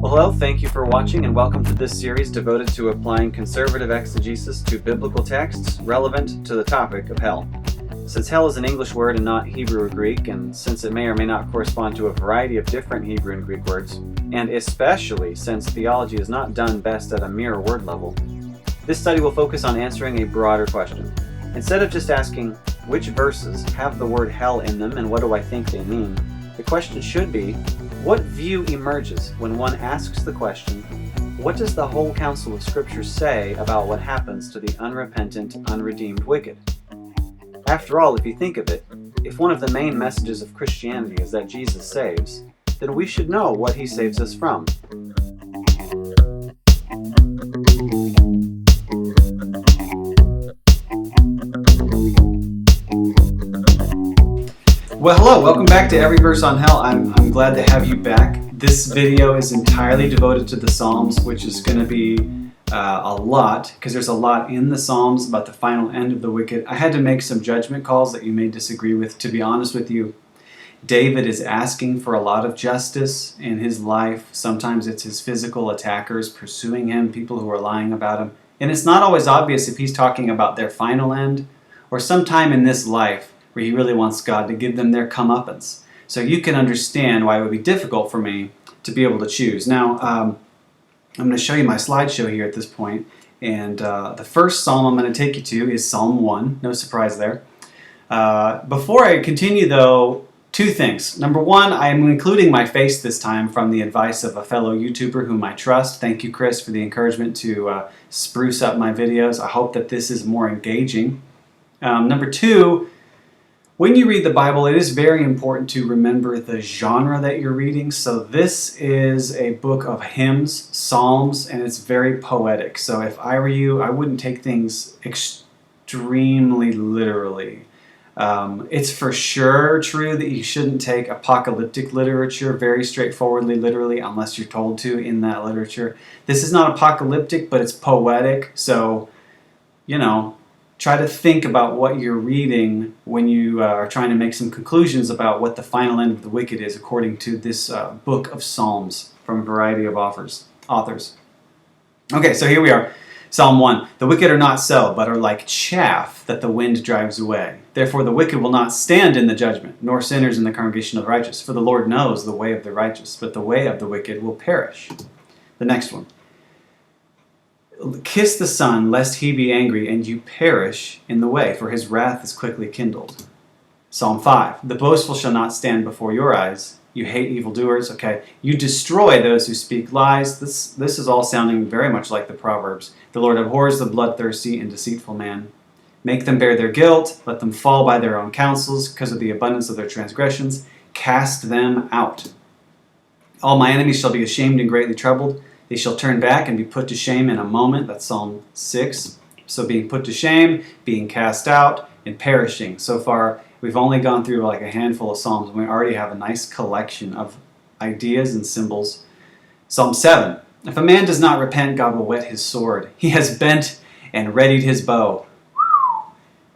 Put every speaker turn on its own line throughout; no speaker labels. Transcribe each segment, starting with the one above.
Well, hello, thank you for watching, and welcome to this series devoted to applying conservative exegesis to biblical texts relevant to the topic of hell. Since hell is an English word and not Hebrew or Greek, and since it may or may not correspond to a variety of different Hebrew and Greek words, and especially since theology is not done best at a mere word level, this study will focus on answering a broader question. Instead of just asking, which verses have the word hell in them and what do I think they mean, the question should be, what view emerges when one asks the question, what does the whole counsel of Scripture say about what happens to the unrepentant, unredeemed wicked? After all, if you think of it, if one of the main messages of Christianity is that Jesus saves, then we should know what he saves us from. Well, hello, welcome back to Every Verse on Hell. I'm glad to have you back. This video is entirely devoted to the Psalms, which is going to be a lot, because there's a lot in the Psalms about the final end of the wicked. I had to make some judgment calls that you may disagree with. To be honest with you, David is asking for a lot of justice in his life. Sometimes it's his physical attackers pursuing him, people who are lying about him. And it's not always obvious if he's talking about their final end or sometime in this life where he really wants God to give them their comeuppance. So you can understand why it would be difficult for me to be able to choose. Now, I'm going to show you my slideshow here at this point, and the first psalm I'm going to take you to is Psalm 1. No surprise there. Before I continue, though, two things. Number one, I am including my face this time from the advice of a fellow YouTuber whom I trust. Thank you, Chris, for the encouragement to spruce up my videos. I hope that this is more engaging. Number two, when you read the Bible, it is very important to remember the genre that you're reading. So this is a book of hymns, psalms, and it's very poetic. So if I were you, I wouldn't take things extremely literally. It's for sure true that you shouldn't take apocalyptic literature very straightforwardly literally unless you're told to in that literature. This is not apocalyptic, but it's poetic. So, you know, try to think about what you're reading when you are trying to make some conclusions about what the final end of the wicked is according to this book of Psalms from a variety of authors. Okay, so here we are. Psalm 1. The wicked are not so, but are like chaff that the wind drives away. Therefore the wicked will not stand in the judgment, nor sinners in the congregation of the righteous. For the Lord knows the way of the righteous, but the way of the wicked will perish. The next one. Kiss the Son, lest he be angry, and you perish in the way, for his wrath is quickly kindled. Psalm 5. The boastful shall not stand before your eyes. You hate evildoers. Okay. You destroy those who speak lies. This is all sounding very much like the Proverbs. The Lord abhors the bloodthirsty and deceitful man. Make them bear their guilt. Let them fall by their own counsels, because of the abundance of their transgressions. Cast them out. All my enemies shall be ashamed and greatly troubled. They shall turn back and be put to shame in a moment. That's Psalm 6. So being put to shame, being cast out, and perishing. So far, we've only gone through like a handful of Psalms, and we already have a nice collection of ideas and symbols. Psalm 7. If a man does not repent, God will whet his sword. He has bent and readied his bow.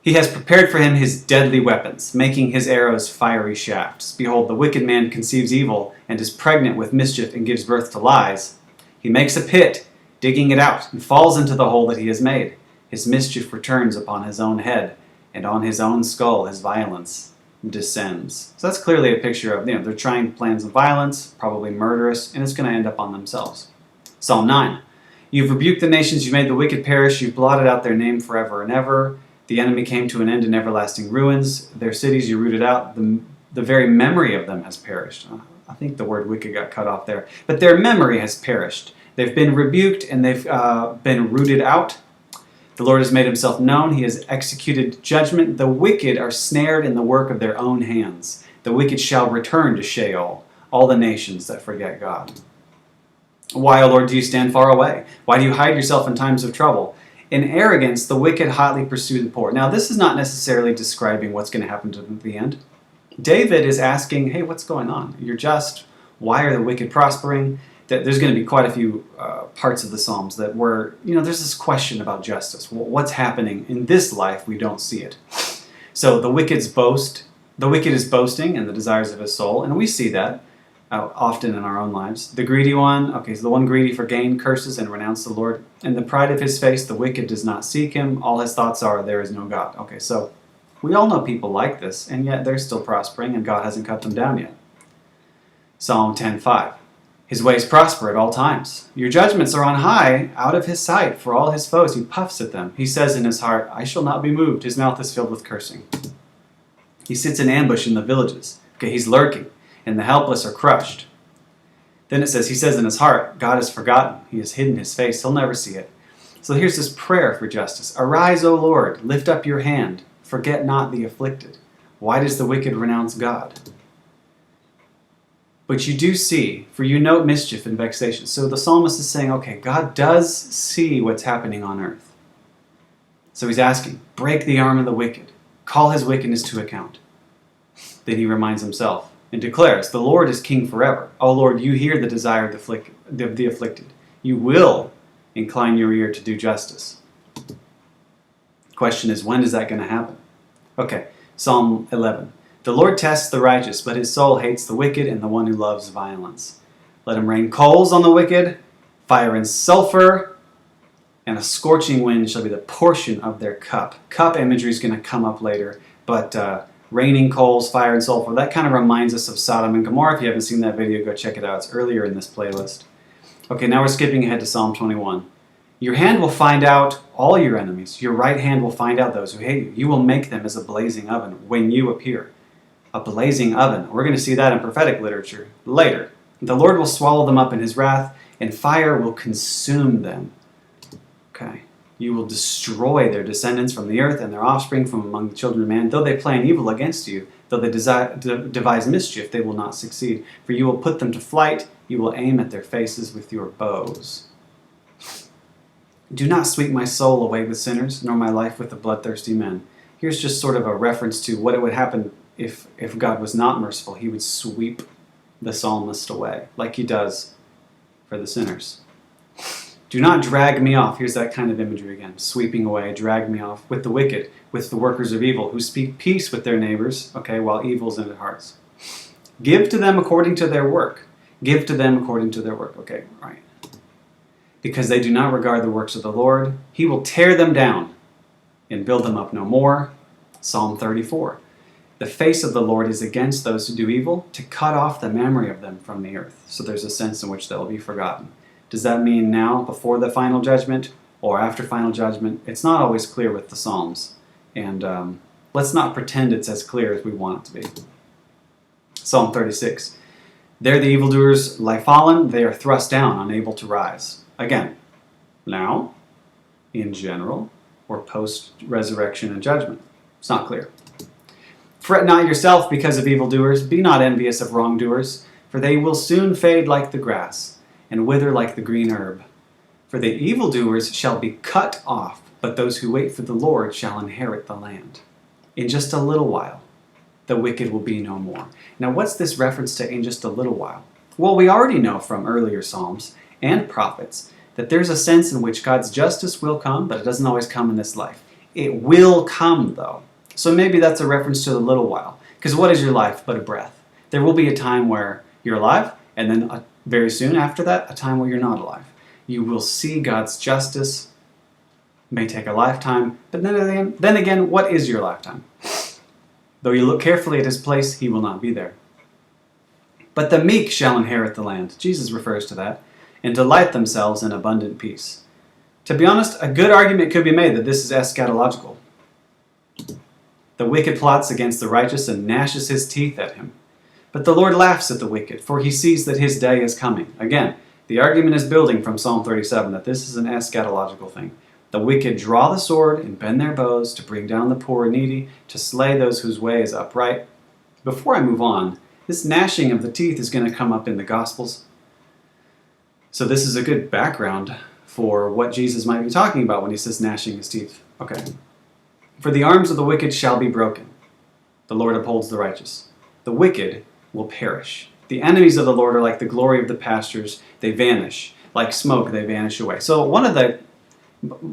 He has prepared for him his deadly weapons, making his arrows fiery shafts. Behold, the wicked man conceives evil, and is pregnant with mischief, and gives birth to lies. He makes a pit, digging it out, and falls into the hole that he has made. His mischief returns upon his own head, and on his own skull his violence descends. So that's clearly a picture of, they're trying plans of violence, probably murderous, and it's going to end up on themselves. Psalm 9. You've rebuked the nations, you've made the wicked perish, you've blotted out their name forever and ever. The enemy came to an end in everlasting ruins. Their cities you rooted out, the very memory of them has perished. I think the word wicked got cut off there. But their memory has perished. They've been rebuked and they've been rooted out. The Lord has made himself known. He has executed judgment. The wicked are snared in the work of their own hands. The wicked shall return to Sheol, all the nations that forget God. Why, O Lord, do you stand far away? Why do you hide yourself in times of trouble? In arrogance, the wicked hotly pursue the poor. Now, this is not necessarily describing what's going to happen to them at the end. David is asking, hey, what's going on? You're just. Why are the wicked prospering? There's going to be quite a few parts of the Psalms that where, there's this question about justice. What's happening in this life? We don't see it. So the wicked is boasting in the desires of his soul, and we see that. often in our own lives. The greedy one, okay, so the one greedy for gain curses and renounces the Lord. In the pride of his face, the wicked does not seek him. All his thoughts are, there is no God. Okay, so we all know people like this, and yet they're still prospering, and God hasn't cut them down yet. Psalm 10:5. His ways prosper at all times. Your judgments are on high, out of his sight. For all his foes, he puffs at them. He says in his heart, I shall not be moved. His mouth is filled with cursing. He sits in ambush in the villages. Okay, he's lurking, and the helpless are crushed. Then it says, he says in his heart, God has forgotten. He has hidden his face. He'll never see it. So here's this prayer for justice. Arise, O Lord, lift up your hand. Forget not the afflicted. Why does the wicked renounce God? But you do see, for you note mischief and vexation. So the psalmist is saying, okay, God does see what's happening on earth. So he's asking, break the arm of the wicked. Call his wickedness to account. Then he reminds himself and declares, the Lord is king forever. O Lord, you hear the desire of the afflicted. You will incline your ear to do justice. The question is, when is that going to happen? Okay, Psalm 11. The Lord tests the righteous, but his soul hates the wicked and the one who loves violence. Let him rain coals on the wicked, fire and sulfur, and a scorching wind shall be the portion of their cup. Cup imagery is going to come up later, but raining coals, fire and sulfur, that kind of reminds us of Sodom and Gomorrah. If you haven't seen that video, go check it out. It's earlier in this playlist. Okay, now we're skipping ahead to Psalm 21. Your hand will find out all your enemies. Your right hand will find out those who hate you. You will make them as a blazing oven when you appear. A blazing oven. We're going to see that in prophetic literature later. The Lord will swallow them up in his wrath, and fire will consume them. Okay. You will destroy their descendants from the earth and their offspring from among the children of man. Though they plan evil against you, though they devise mischief, they will not succeed. For you will put them to flight. You will aim at their faces with your bows. Do not sweep my soul away with sinners, nor my life with the bloodthirsty men. Here's just sort of a reference to what it would happen if God was not merciful. He would sweep the psalmist away, like he does for the sinners. Do not drag me off. Here's that kind of imagery again. Sweeping away, drag me off with the wicked, with the workers of evil, who speak peace with their neighbors, okay, while evil's in their hearts. Give to them according to their work. Give to them according to their work. Okay, right. Because they do not regard the works of the Lord, he will tear them down and build them up no more. Psalm 34. The face of the Lord is against those who do evil, to cut off the memory of them from the earth. So there's a sense in which they'll be forgotten. Does that mean now, before the final judgment, or after final judgment? It's not always clear with the Psalms. And let's not pretend it's as clear as we want it to be. Psalm 36. There the evildoers lie fallen, they are thrust down, unable to rise. Again, now, in general, or post-resurrection and judgment. It's not clear. Fret not yourself because of evildoers. Be not envious of wrongdoers, for they will soon fade like the grass, and wither like the green herb. For the evildoers shall be cut off, but those who wait for the Lord shall inherit the land. In just a little while, the wicked will be no more. Now, what's this reference to in just a little while? Well, we already know from earlier Psalms and prophets that there's a sense in which God's justice will come, but it doesn't always come in this life. It will come, though. So maybe that's a reference to the little while. Because what is your life but a breath? There will be a time where you're alive, and then very soon after that, a time where you're not alive. You will see God's justice. It may take a lifetime, but then again, what is your lifetime? Though you look carefully at his place, he will not be there. But the meek shall inherit the land. Jesus refers to that. And delight themselves in abundant peace. To be honest, a good argument could be made that this is eschatological. The wicked plots against the righteous and gnashes his teeth at him. But the Lord laughs at the wicked, for he sees that his day is coming. Again, the argument is building from Psalm 37 that this is an eschatological thing. The wicked draw the sword and bend their bows to bring down the poor and needy, to slay those whose way is upright. Before I move on, this gnashing of the teeth is going to come up in the Gospels. So this is a good background for what Jesus might be talking about when he says gnashing his teeth. Okay. For the arms of the wicked shall be broken. The Lord upholds the righteous. The wicked will perish. The enemies of the Lord are like the glory of the pastures. They vanish. Like smoke, they vanish away. So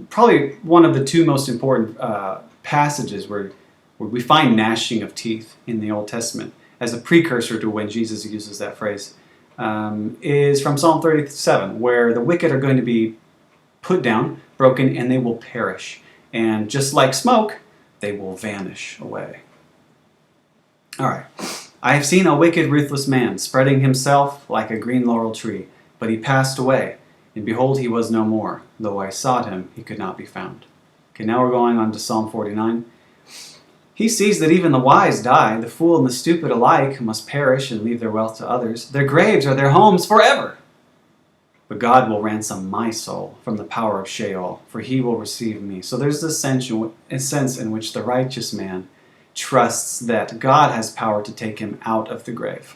probably one of the two most important passages where we find gnashing of teeth in the Old Testament as a precursor to when Jesus uses that phrase is from Psalm 37, where the wicked are going to be put down, broken, and they will perish. And just like smoke, they will vanish away. All right. I have seen a wicked, ruthless man spreading himself like a green laurel tree, but he passed away, and behold, he was no more. Though I sought him, he could not be found. Okay, now we're going on to Psalm 49. He sees that even the wise die, the fool and the stupid alike must perish and leave their wealth to others. Their graves are their homes forever. But God will ransom my soul from the power of Sheol, for he will receive me. So there's this sense in which the righteous man trusts that God has power to take him out of the grave.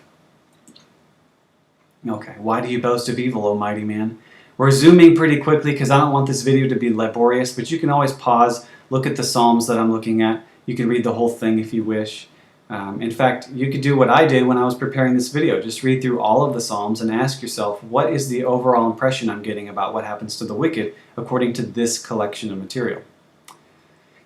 Okay, why do you boast of evil, O mighty man? We're zooming pretty quickly because I don't want this video to be laborious, but you can always pause, look at the Psalms that I'm looking at. You can read the whole thing if you wish. In fact, you could do what I did when I was preparing this video. Just read through all of the Psalms and ask yourself, what is the overall impression I'm getting about what happens to the wicked according to this collection of material?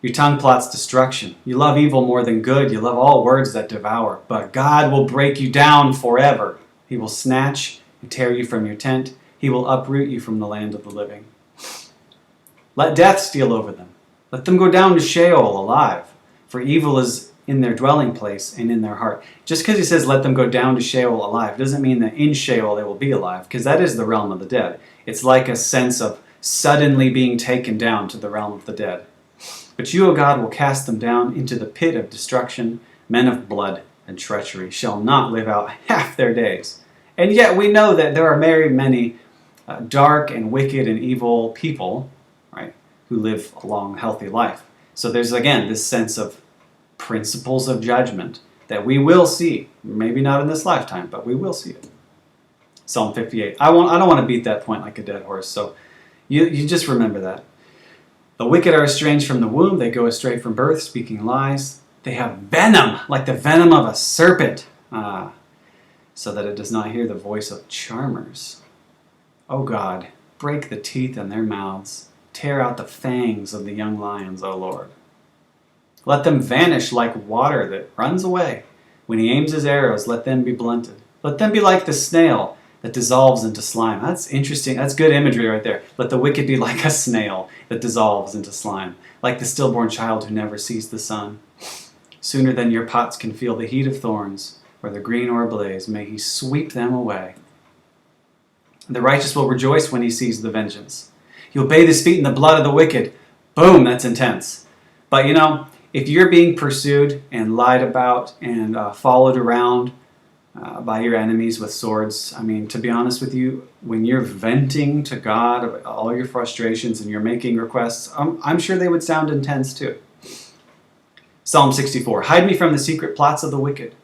Your tongue plots destruction. You love evil more than good. You love all words that devour. But God will break you down forever. He will snatch and tear you from your tent. He will uproot you from the land of the living. Let death steal over them. Let them go down to Sheol alive. For evil is in their dwelling place and in their heart. Just because he says let them go down to Sheol alive doesn't mean that in Sheol they will be alive, because that is the realm of the dead. It's like a sense of suddenly being taken down to the realm of the dead. But you, O God, will cast them down into the pit of destruction. Men of blood and treachery shall not live out half their days. And yet we know that there are very many dark and wicked and evil people, right, who live a long, healthy life. So there's, again, this sense of principles of judgment that we will see. Maybe not in this lifetime, but we will see it. Psalm 58. I don't want to beat that point like a dead horse, so you just remember that. The wicked are estranged from the womb. They go astray from birth, speaking lies. They have venom, like the venom of a serpent, so that it does not hear the voice of charmers. O God, break the teeth in their mouths. Tear out the fangs of the young lions, O Lord. Let them vanish like water that runs away. When he aims his arrows, let them be blunted. Let them be like the snail that dissolves into slime. That's interesting. That's good imagery right there. Let the wicked be like a snail that dissolves into slime, like the stillborn child who never sees the sun. Sooner than your pots can feel the heat of thorns, or the green or ablaze, may he sweep them away. The righteous will rejoice when he sees the vengeance. He'll bathe his feet in the blood of the wicked. Boom, that's intense. But you know, if you're being pursued and lied about and followed around by your enemies with swords, I mean, to be honest with you, when you're venting to God about all your frustrations and you're making requests, I'm sure they would sound intense too. Psalm 64. Hide me from the secret plots of the wicked,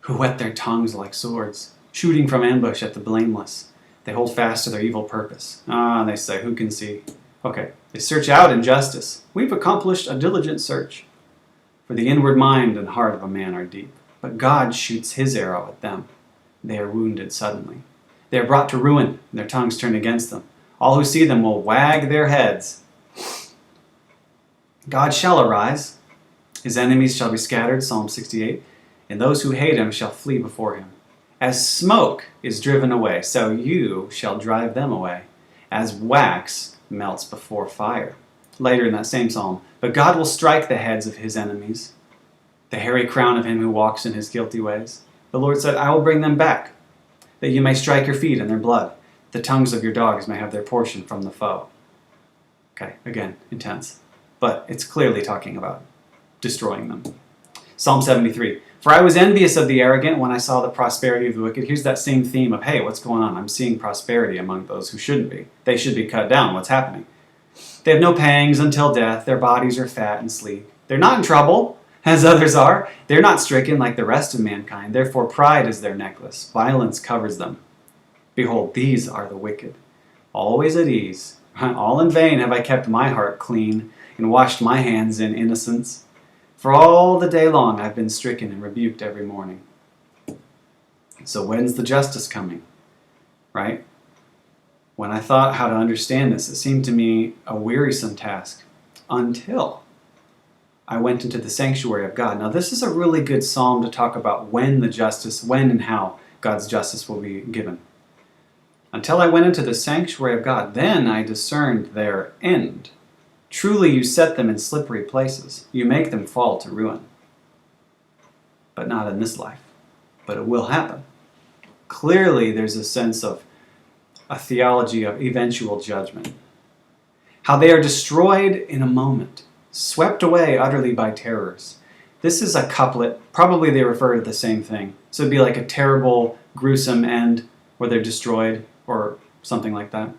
who whet their tongues like swords, shooting from ambush at the blameless. They hold fast to their evil purpose. They say, who can see? Okay, they search out injustice. We've accomplished a diligent search. For the inward mind and heart of a man are deep. But God shoots his arrow at them. They are wounded suddenly. They are brought to ruin, and their tongues turn against them. All who see them will wag their heads. God shall arise. His enemies shall be scattered, Psalm 68. And those who hate him shall flee before him. As smoke is driven away, so you shall drive them away. As wax melts before fire. Later in that same psalm, but God will strike the heads of his enemies, the hairy crown of him who walks in his guilty ways. The Lord said, I will bring them back, that you may strike your feet in their blood. The tongues of your dogs may have their portion from the foe. Okay, again, intense. But it's clearly talking about destroying them. Psalm 73. For I was envious of the arrogant when I saw the prosperity of the wicked. Here's that same theme of, hey, what's going on? I'm seeing prosperity among those who shouldn't be. They should be cut down. What's happening? They have no pangs until death. Their bodies are fat and sleek. They're not in trouble, as others are. They're not stricken like the rest of mankind. Therefore pride is their necklace. Violence covers them. Behold, these are the wicked, always at ease. All in vain have I kept my heart clean and washed my hands in innocence. For all the day long I've been stricken and rebuked every morning. So when's the justice coming? Right? When I thought how to understand this, it seemed to me a wearisome task until I went into the sanctuary of God. Now this is a really good psalm to talk about when the justice, when and how God's justice will be given. Until I went into the sanctuary of God, then I discerned their end. Truly you set them in slippery places. You make them fall to ruin. But not in this life. But it will happen. Clearly there's a sense of a theology of eventual judgment. How they are destroyed in a moment, swept away utterly by terrors. This is a couplet. Probably they refer to the same thing. So it'd be like a terrible, gruesome end where they're destroyed or something like that.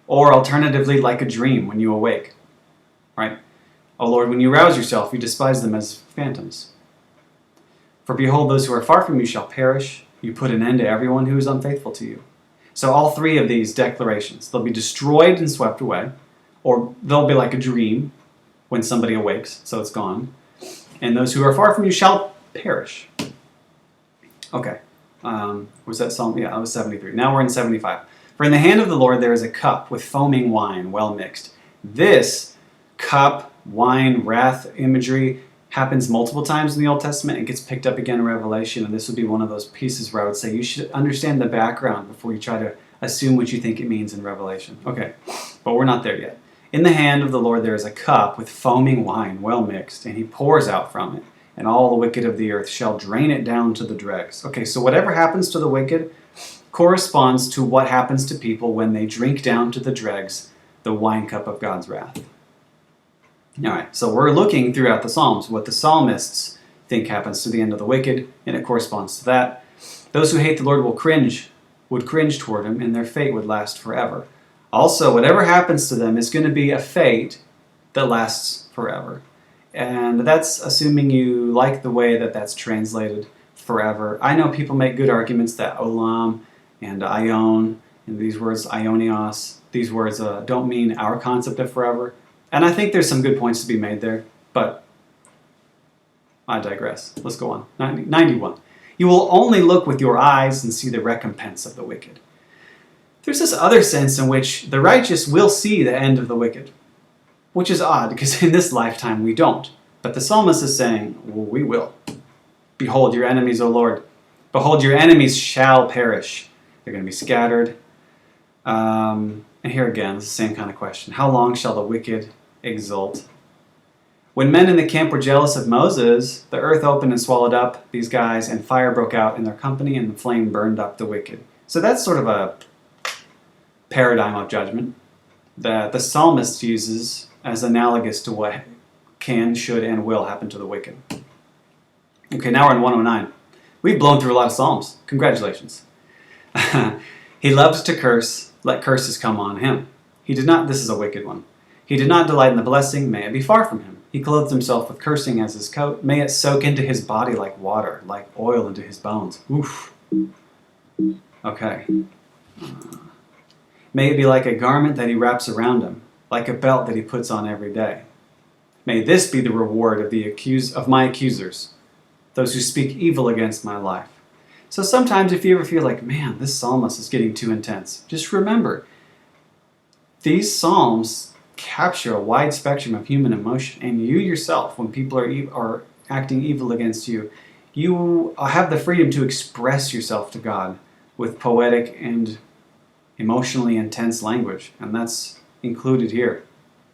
Or alternatively, like a dream when you awake. Right? O Lord, when you rouse yourself, you despise them as phantoms. For behold, those who are far from you shall perish. You put an end to everyone who is unfaithful to you. So all three of these declarations, they'll be destroyed and swept away, or they'll be like a dream when somebody awakes, so it's gone. And those who are far from you shall perish. Okay. Was that Psalm? Yeah, that was 73. Now we're in 75. For in the hand of the Lord there is a cup with foaming wine, well mixed. This cup, wine, wrath imagery happens multiple times in the Old Testament. It gets picked up again in Revelation, and this would be one of those pieces where I would say you should understand the background before you try to assume what you think it means in Revelation. Okay, but we're not there yet. In the hand of the Lord there is a cup with foaming wine, well mixed, and he pours out from it, and all the wicked of the earth shall drain it down to the dregs. Okay, so whatever happens to the wicked corresponds to what happens to people when they drink down to the dregs the wine cup of God's wrath. All right, so we're looking throughout the Psalms what the psalmists think happens to the end of the wicked, and it corresponds to that. Those who hate the Lord would cringe toward him, and their fate would last forever. Also, whatever happens to them is going to be a fate that lasts forever. And that's assuming you like the way that that's translated, forever. I know people make good arguments that olam and aion, and these words aionios, these words don't mean our concept of forever. And I think there's some good points to be made there, but I digress. Let's go on. 91. You will only look with your eyes and see the recompense of the wicked. There's this other sense in which the righteous will see the end of the wicked, which is odd because in this lifetime we don't. But the psalmist is saying, well, we will. Behold your enemies, O Lord. Behold, your enemies shall perish. They're going to be scattered. And here again, it's the same kind of question. How long shall the wicked exult? When men in the camp were jealous of Moses, the earth opened and swallowed up these guys, and fire broke out in their company, and the flame burned up the wicked. So that's sort of a paradigm of judgment that the psalmist uses as analogous to what can, should, and will happen to the wicked. Okay, now we're in 109. We've blown through a lot of psalms. Congratulations. He loves to curse. Let curses come on him. He did not, this is a wicked one. He did not delight in the blessing, may it be far from him. He clothed himself with cursing as his coat. May it soak into his body like water, like oil into his bones. Oof. Okay. May it be like a garment that he wraps around him, like a belt that he puts on every day. May this be the reward of my accusers, those who speak evil against my life. So sometimes if you ever feel like, man, this psalmist is getting too intense, just remember, these psalms capture a wide spectrum of human emotion, and you yourself, when people are acting evil against you, you have the freedom to express yourself to God with poetic and emotionally intense language, and that's included here.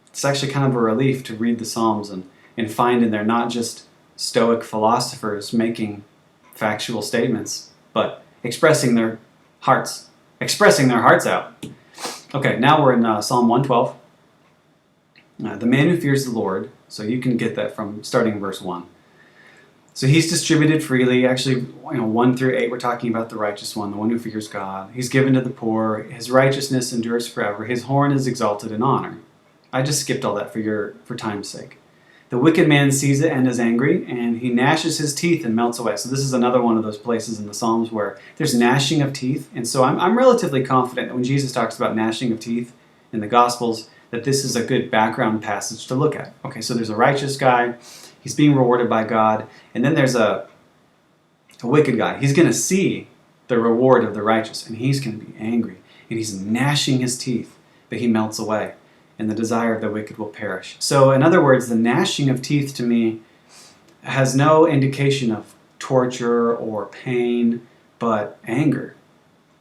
It's actually kind of a relief to read the Psalms and find in there not just Stoic philosophers making factual statements, but expressing their hearts out. Okay, now we're in Psalm 112. The man who fears the Lord, so you can get that from starting in verse 1. So he's distributed freely. Actually, 1 through 8, we're talking about the righteous one, the one who fears God. He's given to the poor. His righteousness endures forever. His horn is exalted in honor. I just skipped all that for time's sake. The wicked man sees it and is angry, and he gnashes his teeth and melts away. So this is another one of those places in the Psalms where there's gnashing of teeth. And so I'm relatively confident that when Jesus talks about gnashing of teeth in the Gospels, that this is a good background passage to look at. Okay, so there's a righteous guy. He's being rewarded by God. And then there's a wicked guy. He's going to see the reward of the righteous, and he's going to be angry. And he's gnashing his teeth, but he melts away. And the desire of the wicked will perish. So in other words, the gnashing of teeth to me has no indication of torture or pain but anger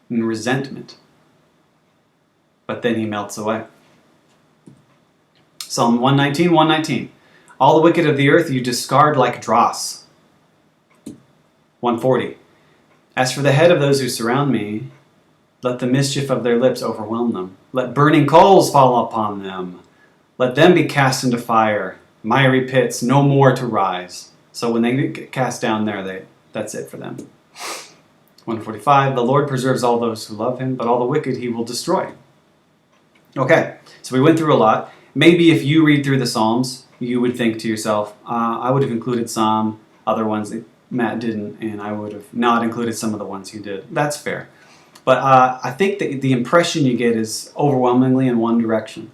and resentment. But then he melts away. Psalm 119, 119. All the wicked of the earth you discard like dross. 140. As for the head of those who surround me, let the mischief of their lips overwhelm them. Let burning coals fall upon them. Let them be cast into fire, miry pits, no more to rise. So when they get cast down there, that's it for them. 145. The Lord preserves all those who love him, but all the wicked he will destroy. Okay, so we went through a lot. Maybe if you read through the Psalms, you would think to yourself, I would have included some other ones that Matt didn't, and I would have not included some of the ones he did. That's fair. But I think that the impression you get is overwhelmingly in one direction.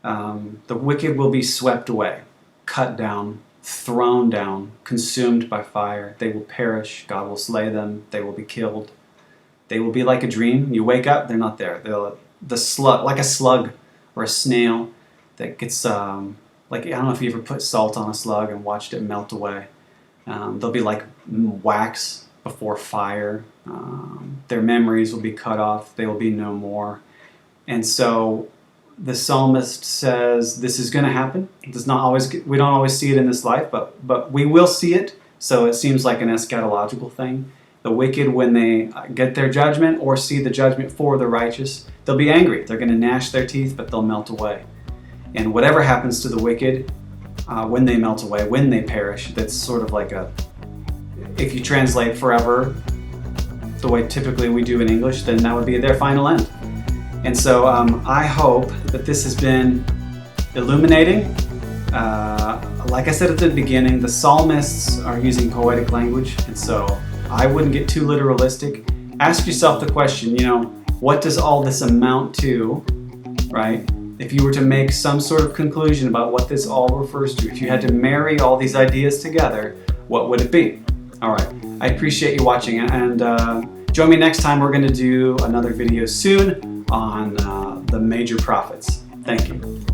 The wicked will be swept away, cut down, thrown down, consumed by fire. They will perish. God will slay them. They will be killed. They will be like a dream. You wake up, they're not there. They're like a slug or a snail that gets, I don't know if you ever put salt on a slug and watched it melt away. They'll be like wax before fire. Their memories will be cut off. They will be no more. And so the psalmist says this is going to happen. We don't always see it in this life, but we will see it. So it seems like an eschatological thing. The wicked, when they get their judgment or see the judgment for the righteous, they'll be angry. They're going to gnash their teeth, but they'll melt away. And whatever happens to the wicked, when they melt away, when they perish, that's sort of like if you translate forever the way typically we do in English, then that would be their final end. And so I hope that this has been illuminating. Like I said at the beginning, the psalmists are using poetic language, and so I wouldn't get too literalistic. Ask yourself the question, what does all this amount to, right? If you were to make some sort of conclusion about what this all refers to, if you had to marry all these ideas together, what would it be? All right, I appreciate you watching, and join me next time. We're going to do another video soon on the major prophets. Thank you.